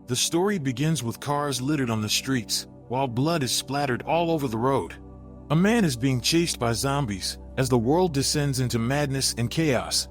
The story begins with cars littered on the streets, while blood is splattered all over the road. A man is being chased by zombies as the world descends into madness and chaos.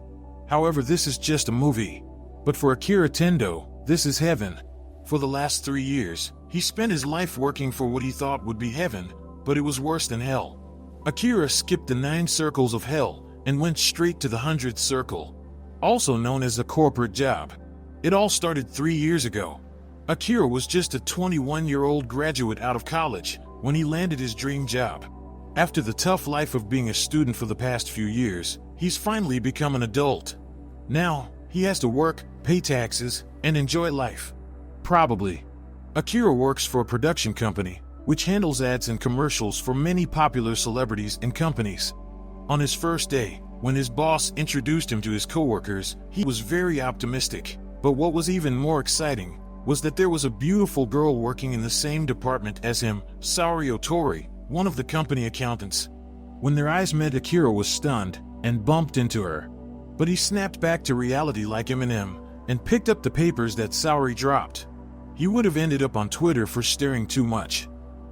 However, this is just a movie. But for Akira Tendo, this is heaven. For the last 3 years, he spent his life working for what he thought would be heaven, but it was worse than hell. Akira skipped the 9 circles of hell and went straight to the 100th circle, also known as a corporate job. It all started 3 years ago. Akira was just a 21-year-old graduate out of college when he landed his dream job. After the tough life of being a student for the past few years, he's finally become an adult. Now, he has to work, pay taxes, and enjoy life. Probably. Akira works for a production company, which handles ads and commercials for many popular celebrities and companies. On his first day, when his boss introduced him to his coworkers, he was very optimistic. But what was even more exciting was that there was a beautiful girl working in the same department as him, Saori Otori, one of the company accountants. When their eyes met, Akira was stunned and bumped into her. But he snapped back to reality like Eminem and picked up the papers that Saori dropped. He would have ended up on Twitter for staring too much.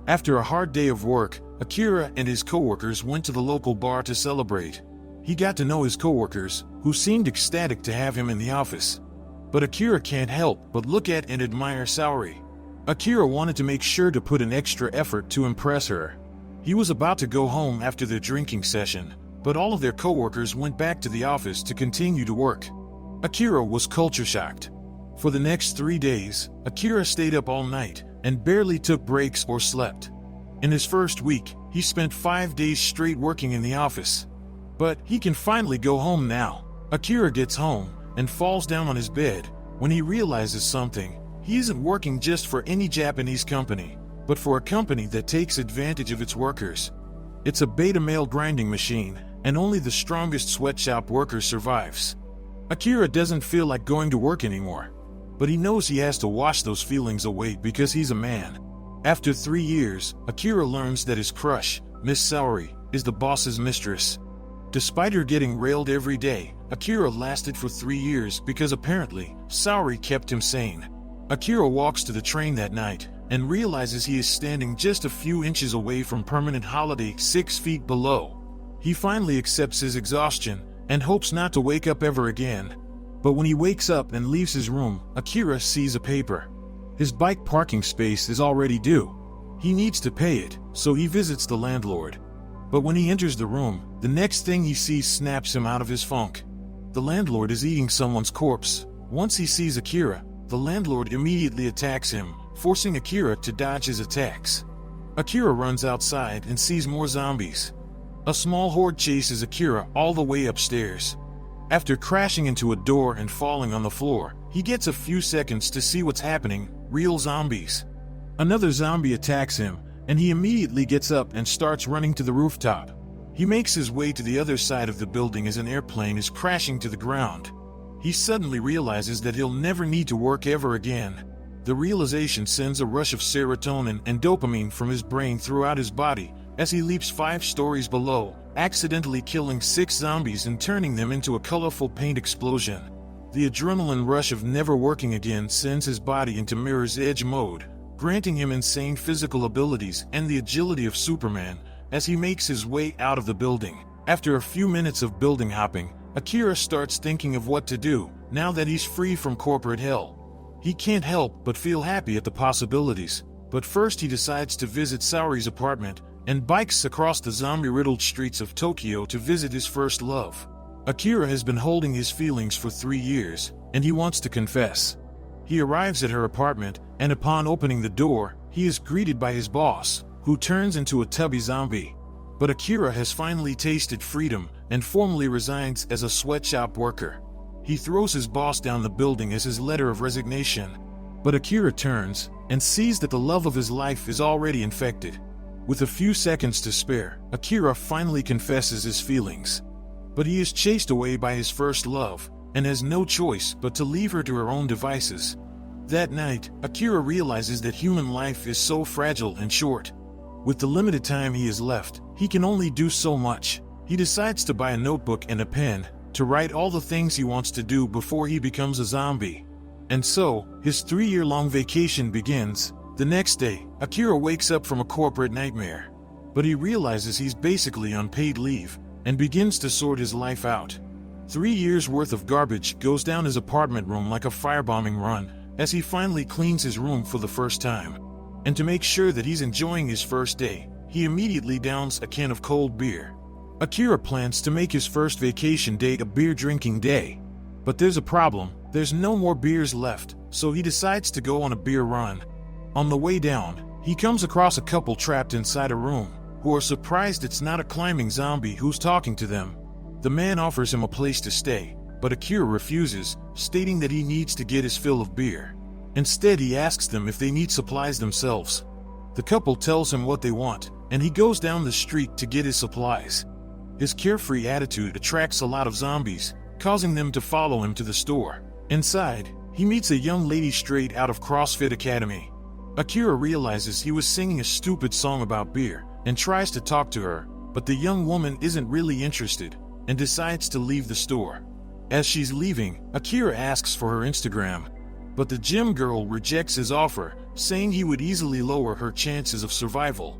After a hard day of work, Akira and his coworkers went to the local bar to celebrate. He got to know his coworkers, who seemed ecstatic to have him in the office. But Akira can't help but look at and admire Saori. Akira wanted to make sure to put an extra effort to impress her. He was about to go home after their drinking session, but all of their coworkers went back to the office to continue to work. Akira was culture shocked. For the next 3 days, Akira stayed up all night and barely took breaks or slept. In his first week, he spent 5 days straight working in the office. But he can finally go home now. Akira gets home and falls down on his bed when he realizes something. He isn't working just for any Japanese company, but for a company that takes advantage of its workers. It's a beta male grinding machine, and only the strongest sweatshop worker survives. Akira doesn't feel like going to work anymore, but he knows he has to wash those feelings away because he's a man. After 3 years, Akira learns that his crush, Miss Saori, is the boss's mistress. Despite her getting railed every day, Akira lasted for 3 years because apparently, Saori kept him sane. Akira walks to the train that night and realizes he is standing just a few inches away from permanent holiday 6 feet below. He finally accepts his exhaustion and hopes not to wake up ever again. But when he wakes up and leaves his room, Akira sees a paper. His bike parking space is already due. He needs to pay it, so he visits the landlord. But when he enters the room, the next thing he sees snaps him out of his funk. The landlord is eating someone's corpse. Once he sees Akira, the landlord immediately attacks him, forcing Akira to dodge his attacks. Akira runs outside and sees more zombies. A small horde chases Akira all the way upstairs. After crashing into a door and falling on the floor, he gets a few seconds to see what's happening, real zombies. Another zombie attacks him, and he immediately gets up and starts running to the rooftop. He makes his way to the other side of the building as an airplane is crashing to the ground. He suddenly realizes that he'll never need to work ever again. The realization sends a rush of serotonin and dopamine from his brain throughout his body as he leaps 5 stories below, accidentally killing 6 zombies and turning them into a colorful paint explosion. The adrenaline rush of never working again sends his body into Mirror's Edge mode, granting him insane physical abilities and the agility of Superman as he makes his way out of the building. After a few minutes of building hopping, Akira starts thinking of what to do now that he's free from corporate hell. He can't help but feel happy at the possibilities, but first he decides to visit Saori's apartment and bikes across the zombie-riddled streets of Tokyo to visit his first love. Akira has been holding his feelings for 3 years, and he wants to confess. He arrives at her apartment, and upon opening the door, he is greeted by his boss, who turns into a tubby zombie. But Akira has finally tasted freedom and formally resigns as a sweatshop worker. He throws his boss down the building as his letter of resignation. But Akira turns and sees that the love of his life is already infected. With a few seconds to spare, Akira finally confesses his feelings. But he is chased away by his first love and has no choice but to leave her to her own devices. That night, Akira realizes that human life is so fragile and short. With the limited time he has left, he can only do so much. He decides to buy a notebook and a pen to write all the things he wants to do before he becomes a zombie. And so, his 3-year-long vacation begins. The next day, Akira wakes up from a corporate nightmare. But he realizes he's basically on paid leave, and begins to sort his life out. 3 years worth of garbage goes down his apartment room like a firebombing run, as he finally cleans his room for the first time. And to make sure that he's enjoying his first day, he immediately downs a can of cold beer. Akira plans to make his first vacation day a beer drinking day. But there's a problem, there's no more beers left, so he decides to go on a beer run. On the way down, he comes across a couple trapped inside a room, who are surprised it's not a climbing zombie who's talking to them. The man offers him a place to stay, but Akira refuses, stating that he needs to get his fill of beer. Instead, he asks them if they need supplies themselves. The couple tells him what they want, and he goes down the street to get his supplies. His carefree attitude attracts a lot of zombies, causing them to follow him to the store. Inside, he meets a young lady straight out of CrossFit Academy. Akira realizes he was singing a stupid song about beer, and tries to talk to her, but the young woman isn't really interested, and decides to leave the store. As she's leaving, Akira asks for her Instagram, but the gym girl rejects his offer, saying he would easily lower her chances of survival.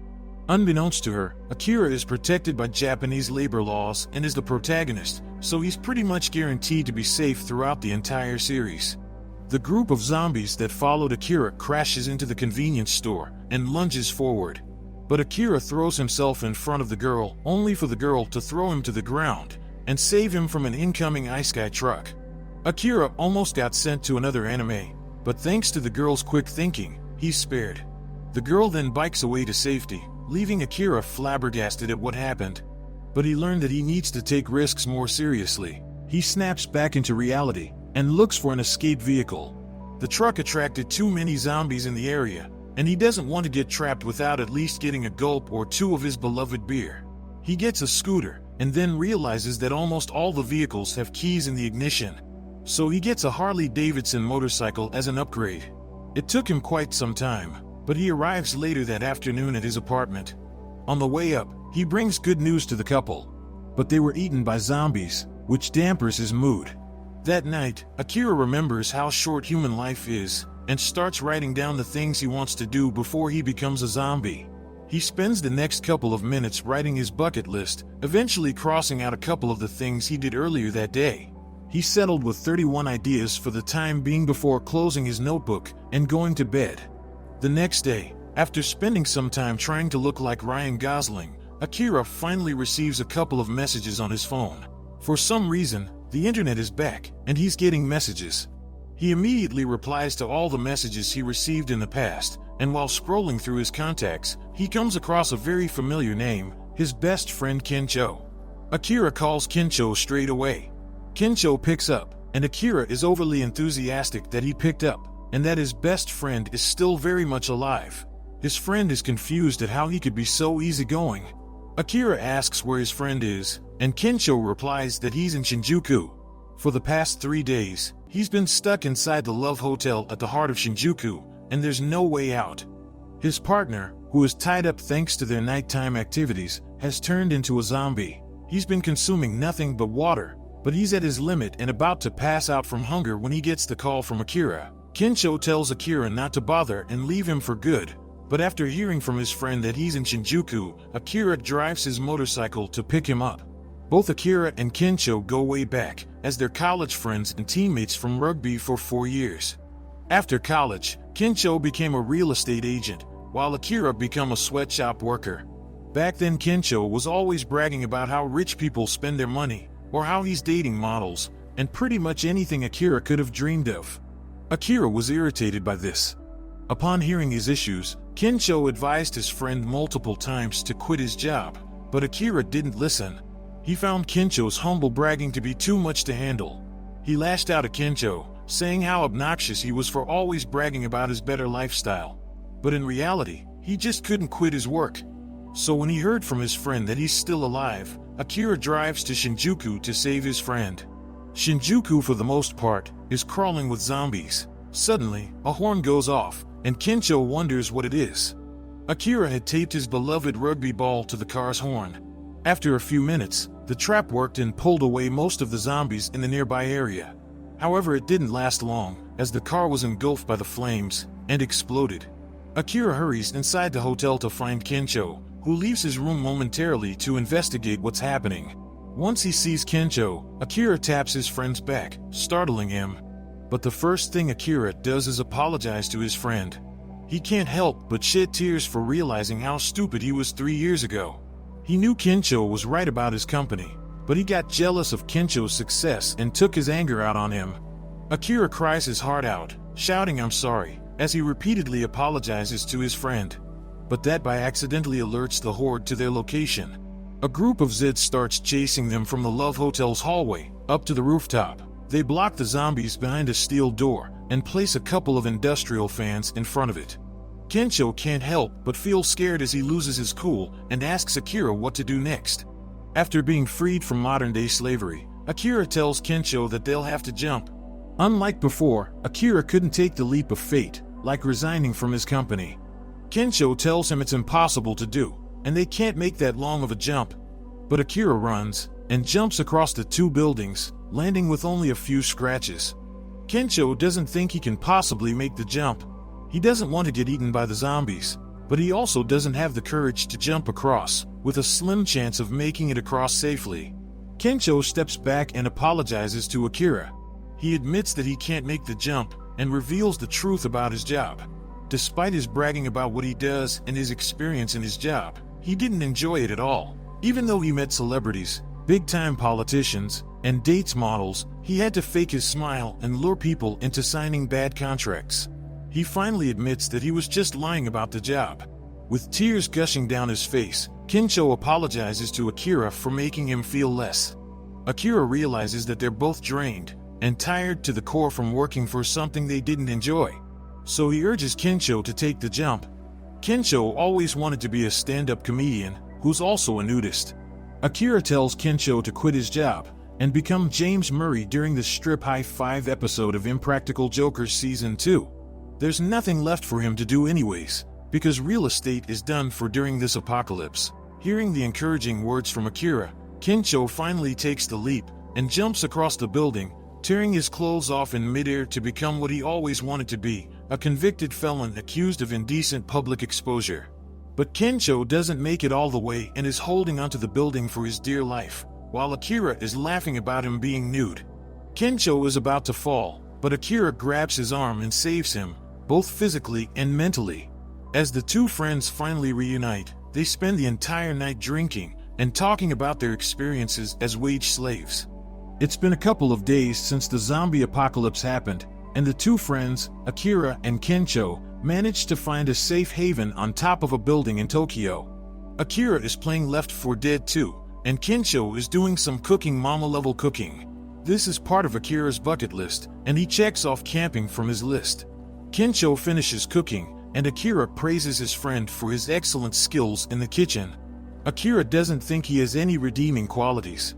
Unbeknownst to her, Akira is protected by Japanese labor laws and is the protagonist, so he's pretty much guaranteed to be safe throughout the entire series. The group of zombies that followed Akira crashes into the convenience store and lunges forward. But Akira throws himself in front of the girl, only for the girl to throw him to the ground and save him from an incoming ice guy truck. Akira almost got sent to another anime, but thanks to the girl's quick thinking, he's spared. The girl then bikes away to safety, leaving Akira flabbergasted at what happened. But he learned that he needs to take risks more seriously. He snaps back into reality and looks for an escape vehicle. The truck attracted too many zombies in the area, and he doesn't want to get trapped without at least getting a gulp or two of his beloved beer. He gets a scooter, and then realizes that almost all the vehicles have keys in the ignition. So he gets a Harley-Davidson motorcycle as an upgrade. It took him quite some time, but he arrives later that afternoon at his apartment. On the way up, he brings good news to the couple. But they were eaten by zombies, which dampers his mood. That night, Akira remembers how short human life is, and starts writing down the things he wants to do before he becomes a zombie. He spends the next couple of minutes writing his bucket list, eventually crossing out a couple of the things he did earlier that day. He settled with 31 ideas for the time being before closing his notebook and going to bed. The next day, after spending some time trying to look like Ryan Gosling, Akira finally receives a couple of messages on his phone. For some reason, the internet is back, and he's getting messages. He immediately replies to all the messages he received in the past, and while scrolling through his contacts, he comes across a very familiar name, his best friend Kencho. Akira calls Kencho straight away. Kencho picks up, and Akira is overly enthusiastic that he picked up, and that his best friend is still very much alive. His friend is confused at how he could be so easygoing. Akira asks where his friend is, and Kencho replies that he's in Shinjuku. For the past 3 days, he's been stuck inside the Love Hotel at the heart of Shinjuku, and there's no way out. His partner, who is tied up thanks to their nighttime activities, has turned into a zombie. He's been consuming nothing but water, but he's at his limit and about to pass out from hunger when he gets the call from Akira. Kencho tells Akira not to bother and leave him for good, but after hearing from his friend that he's in Shinjuku, Akira drives his motorcycle to pick him up. Both Akira and Kencho go way back, as they're college friends and teammates from rugby for 4 years. After college, Kencho became a real estate agent, while Akira became a sweatshop worker. Back then, Kencho was always bragging about how rich people spend their money, or how he's dating models, and pretty much anything Akira could have dreamed of. Akira was irritated by this. Upon hearing his issues, Kencho advised his friend multiple times to quit his job, but Akira didn't listen. He found Kencho's humble bragging to be too much to handle. He lashed out at Kencho, saying how obnoxious he was for always bragging about his better lifestyle. But in reality, he just couldn't quit his work. So when he heard from his friend that he's still alive, Akira drives to Shinjuku to save his friend. Shinjuku, for the most part, is crawling with zombies. Suddenly, a horn goes off, and Kencho wonders what it is. Akira had taped his beloved rugby ball to the car's horn. After a few minutes, the trap worked and pulled away most of the zombies in the nearby area. However, it didn't last long, as the car was engulfed by the flames and exploded. Akira hurries inside the hotel to find Kencho, who leaves his room momentarily to investigate what's happening. Once he sees Kencho, Akira taps his friend's back, startling him. But the first thing Akira does is apologize to his friend. He can't help but shed tears for realizing how stupid he was 3 years ago. He knew Kencho was right about his company, but he got jealous of Kencho's success and took his anger out on him. Akira cries his heart out, shouting "I'm sorry," as he repeatedly apologizes to his friend. But that by accidentally alerts the horde to their location. A group of Zeds starts chasing them from the Love Hotel's hallway up to the rooftop. They block the zombies behind a steel door and place a couple of industrial fans in front of it. Kencho can't help but feel scared as he loses his cool and asks Akira what to do next. After being freed from modern-day slavery, Akira tells Kencho that they'll have to jump. Unlike before, Akira couldn't take the leap of fate, like resigning from his company. Kencho tells him it's impossible to do, and they can't make that long of a jump. But Akira runs and jumps across the 2 buildings, landing with only a few scratches. Kencho doesn't think he can possibly make the jump. He doesn't want to get eaten by the zombies, but he also doesn't have the courage to jump across, with a slim chance of making it across safely. Kencho steps back and apologizes to Akira. He admits that he can't make the jump and reveals the truth about his job. Despite his bragging about what he does and his experience in his job, he didn't enjoy it at all. Even though he met celebrities, big-time politicians, and dates models, he had to fake his smile and lure people into signing bad contracts. He finally admits that he was just lying about the job. With tears gushing down his face, Kencho apologizes to Akira for making him feel less. Akira realizes that they're both drained and tired to the core from working for something they didn't enjoy. So he urges Kencho to take the jump. Kencho always wanted to be a stand-up comedian who's also a nudist. Akira tells Kencho to quit his job and become James Murray during the Strip High 5 episode of Impractical Jokers Season 2. There's nothing left for him to do anyways, because real estate is done for during this apocalypse. Hearing the encouraging words from Akira, Kencho finally takes the leap and jumps across the building, tearing his clothes off in midair to become what he always wanted to be, a convicted felon accused of indecent public exposure. But Kencho doesn't make it all the way and is holding onto the building for his dear life, while Akira is laughing about him being nude. Kencho is about to fall, but Akira grabs his arm and saves him, both physically and mentally. As the 2 friends finally reunite, they spend the entire night drinking and talking about their experiences as wage slaves. It's been a couple of days since the zombie apocalypse happened, and the 2 friends, Akira and Kencho, managed to find a safe haven on top of a building in Tokyo. Akira is playing Left 4 Dead 2, and Kencho is doing some cooking mama-level cooking. This is part of Akira's bucket list, and he checks off camping from his list. Kencho finishes cooking, and Akira praises his friend for his excellent skills in the kitchen. Akira doesn't think he has any redeeming qualities.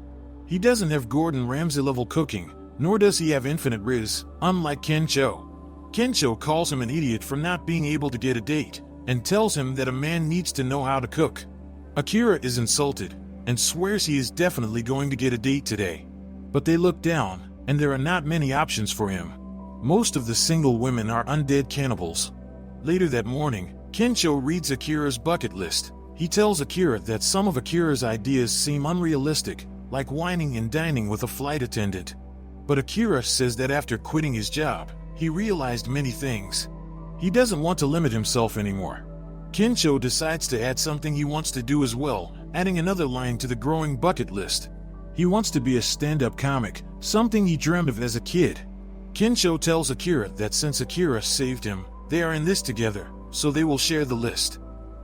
He doesn't have Gordon Ramsay-level cooking, nor does he have infinite riz, unlike Kencho. Kencho calls him an idiot for not being able to get a date, and tells him that a man needs to know how to cook. Akira is insulted, and swears he is definitely going to get a date today. But they look down, and there are not many options for him. Most of the single women are undead cannibals. Later that morning, Kencho reads Akira's bucket list. He tells Akira that some of Akira's ideas seem unrealistic, like wining and dining with a flight attendant. But Akira says that after quitting his job, he realized many things. He doesn't want to limit himself anymore. Kencho decides to add something he wants to do as well, adding another line to the growing bucket list. He wants to be a stand-up comic, something he dreamed of as a kid. Kencho tells Akira that since Akira saved him, they are in this together, so they will share the list.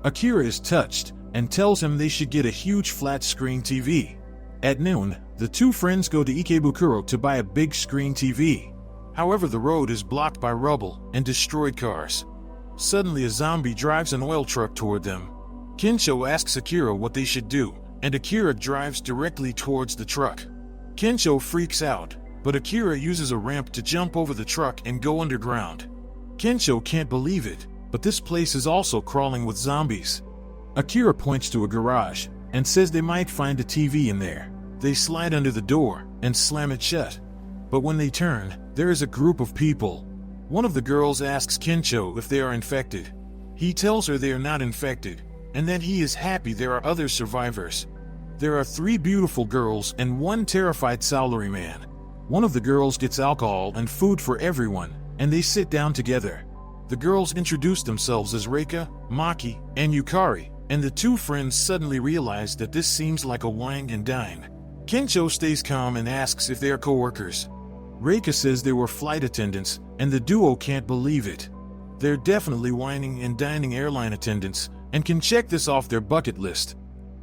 Akira is touched and tells him they should get a huge flat-screen TV. At noon, the 2 friends go to Ikebukuro to buy a big screen TV. However, the road is blocked by rubble and destroyed cars. Suddenly, a zombie drives an oil truck toward them. Kencho asks Akira what they should do, and Akira drives directly towards the truck. Kencho freaks out, but Akira uses a ramp to jump over the truck and go underground. Kencho can't believe it, but this place is also crawling with zombies. Akira points to a garage and says they might find a TV in there. They slide under the door and slam it shut. But when they turn, there is a group of people. One of the girls asks Kincho if they are infected. He tells her they are not infected, and that he is happy there are other survivors. There are 3 beautiful girls and 1 terrified salaryman. One of the girls gets alcohol and food for everyone, and they sit down together. The girls introduce themselves as Reika, Maki, and Yukari, and the 2 friends suddenly realize that this seems like a wine and dine. Kincho stays calm and asks if they are co-workers. Reika says they were flight attendants, and the duo can't believe it. They're definitely wining and dining airline attendants, and can check this off their bucket list.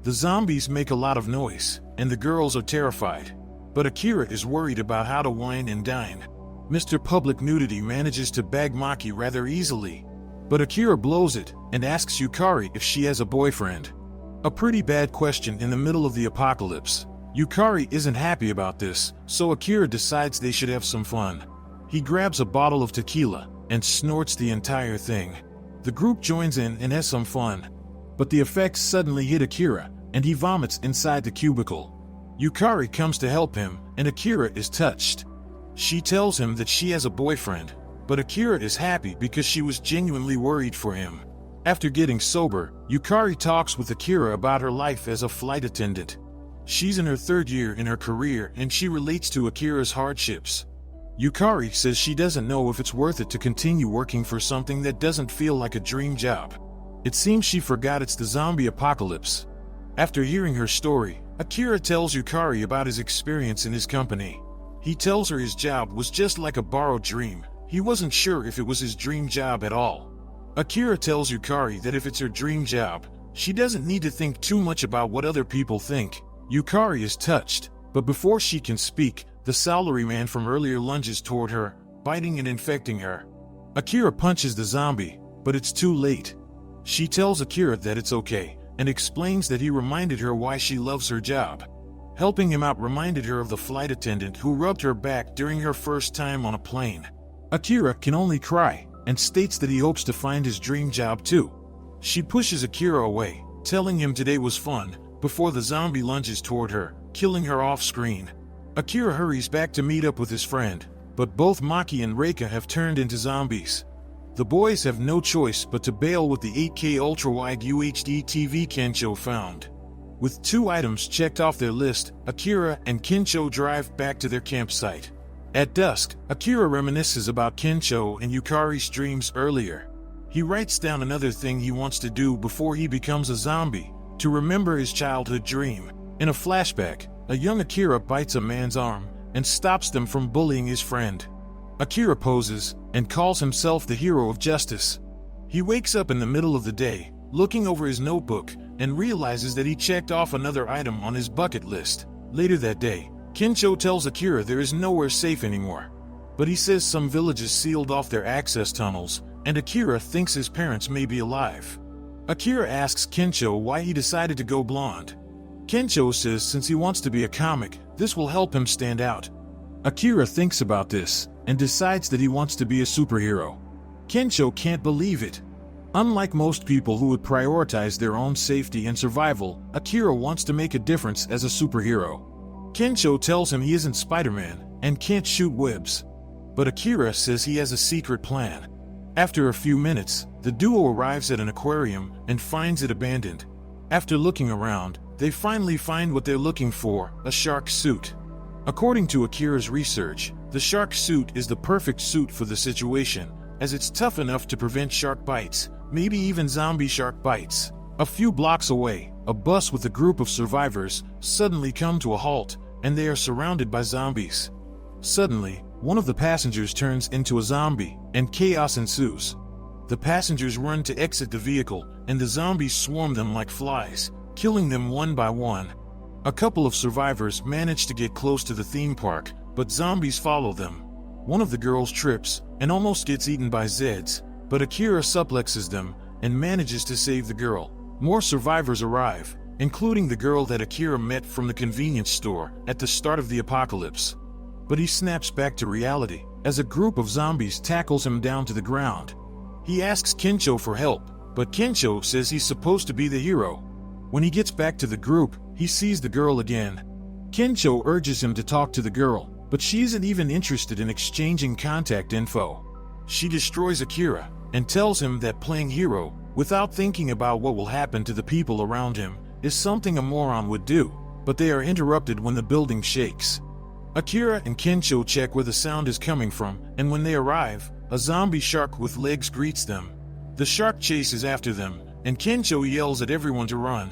The zombies make a lot of noise, and the girls are terrified. But Akira is worried about how to wine and dine. Mr. Public Nudity manages to bag Maki rather easily, but Akira blows it and asks Yukari if she has a boyfriend. A pretty bad question in the middle of the apocalypse. Yukari isn't happy about this, so Akira decides they should have some fun. He grabs a bottle of tequila and snorts the entire thing. The group joins in and has some fun, but the effects suddenly hit Akira, and he vomits inside the cubicle. Yukari comes to help him, and Akira is touched. She tells him that she has a boyfriend, but Akira is happy because she was genuinely worried for him. After getting sober, Yukari talks with Akira about her life as a flight attendant. She's in her 3rd year in her career, and she relates to Akira's hardships. Yukari says she doesn't know if it's worth it to continue working for something that doesn't feel like a dream job. It seems she forgot it's the zombie apocalypse. After hearing her story, Akira tells Yukari about his experience in his company. He tells her his job was just like a borrowed dream. He wasn't sure if it was his dream job at all. Akira tells Yukari that if it's her dream job, she doesn't need to think too much about what other people think. Yukari is touched, but before she can speak, the salaryman from earlier lunges toward her, biting and infecting her. Akira punches the zombie, but it's too late. She tells Akira that it's okay, and explains that he reminded her why she loves her job. Helping him out reminded her of the flight attendant who rubbed her back during her first time on a plane. Akira can only cry, and states that he hopes to find his dream job too. She pushes Akira away, telling him today was fun, before the zombie lunges toward her, killing her off-screen. Akira hurries back to meet up with his friend, but both Maki and Reika have turned into zombies. The boys have no choice but to bail with the 8K ultra-wide UHD TV Kincho found. With 2 items checked off their list, Akira and Kincho drive back to their campsite. At dusk, Akira reminisces about Kincho and Yukari's dreams earlier. He writes down another thing he wants to do before he becomes a zombie, to remember his childhood dream. In a flashback, a young Akira bites a man's arm and stops them from bullying his friend. Akira poses and calls himself the hero of justice. He wakes up in the middle of the day, looking over his notebook, and realizes that he checked off another item on his bucket list. Later that day, Kincho tells Akira there is nowhere safe anymore. But he says some villages sealed off their access tunnels, and Akira thinks his parents may be alive. Akira asks Kincho why he decided to go blonde. Kincho says since he wants to be a comic, this will help him stand out. Akira thinks about this, and decides that he wants to be a superhero. Kincho can't believe it. Unlike most people who would prioritize their own safety and survival, Akira wants to make a difference as a superhero. Kincho tells him he isn't Spider-Man, and can't shoot webs. But Akira says he has a secret plan. After a few minutes, the duo arrives at an aquarium and finds it abandoned. After looking around, they finally find what they're looking for, a shark suit. According to Akira's research, the shark suit is the perfect suit for the situation, as it's tough enough to prevent shark bites, maybe even zombie shark bites. A few blocks away, a bus with a group of survivors suddenly come to a halt, and they are surrounded by zombies. Suddenly, one of the passengers turns into a zombie, and chaos ensues. The passengers run to exit the vehicle, and the zombies swarm them like flies, killing them one by one. A couple of survivors manage to get close to the theme park, but zombies follow them. One of the girls trips and almost gets eaten by Zeds, but Akira suplexes them and manages to save the girl. More survivors arrive, including the girl that Akira met from the convenience store at the start of the apocalypse. But he snaps back to reality as a group of zombies tackles him down to the ground. He asks Kincho for help, but Kincho says he's supposed to be the hero. When he gets back to the group, he sees the girl again. Kincho urges him to talk to the girl, but she isn't even interested in exchanging contact info. She destroys Akira and tells him that playing hero, without thinking about what will happen to the people around him, is something a moron would do, but they are interrupted when the building shakes. Akira and Kensho check where the sound is coming from, and when they arrive, a zombie shark with legs greets them. The shark chases after them, and Kensho yells at everyone to run.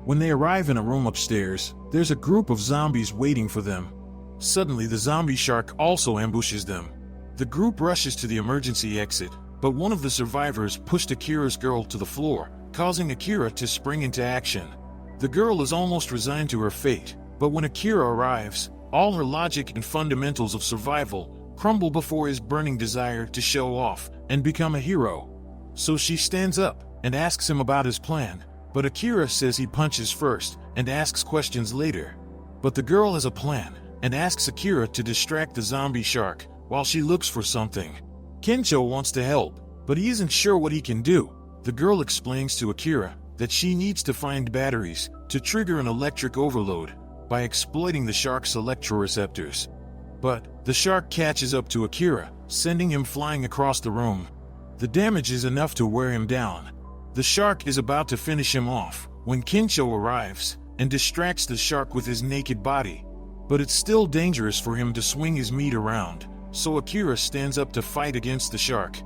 When they arrive in a room upstairs, there's a group of zombies waiting for them. Suddenly, the zombie shark also ambushes them. The group rushes to the emergency exit, but one of the survivors pushed Akira's girl to the floor, causing Akira to spring into action. The girl is almost resigned to her fate, but when Akira arrives, all her logic and fundamentals of survival crumble before his burning desire to show off and become a hero. So she stands up and asks him about his plan, but Akira says he punches first and asks questions later. But the girl has a plan and asks Akira to distract the zombie shark while she looks for something. Kensho wants to help, but he isn't sure what he can do. The girl explains to Akira that she needs to find batteries to trigger an electric overload by exploiting the shark's electroreceptors. But the shark catches up to Akira, sending him flying across the room. The damage is enough to wear him down. The shark is about to finish him off when Kensho arrives and distracts the shark with his naked body. But it's still dangerous for him to swing his meat around, so Akira stands up to fight against the shark.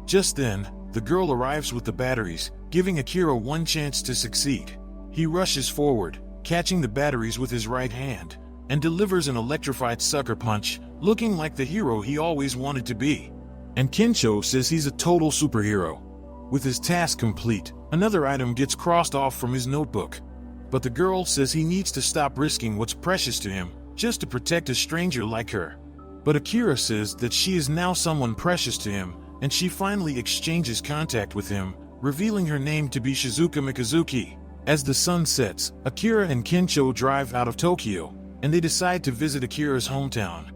Just then, the girl arrives with the batteries, giving Akira one chance to succeed. He rushes forward, catching the batteries with his right hand, and delivers an electrified sucker punch, looking like the hero he always wanted to be. And Kensho says he's a total superhero. With his task complete, another item gets crossed off from his notebook. But the girl says he needs to stop risking what's precious to him just to protect a stranger like her. But Akira says that she is now someone precious to him, and she finally exchanges contact with him, revealing her name to be Shizuka Mikazuki. As the sun sets, Akira and Kensho drive out of Tokyo, and they decide to visit Akira's hometown.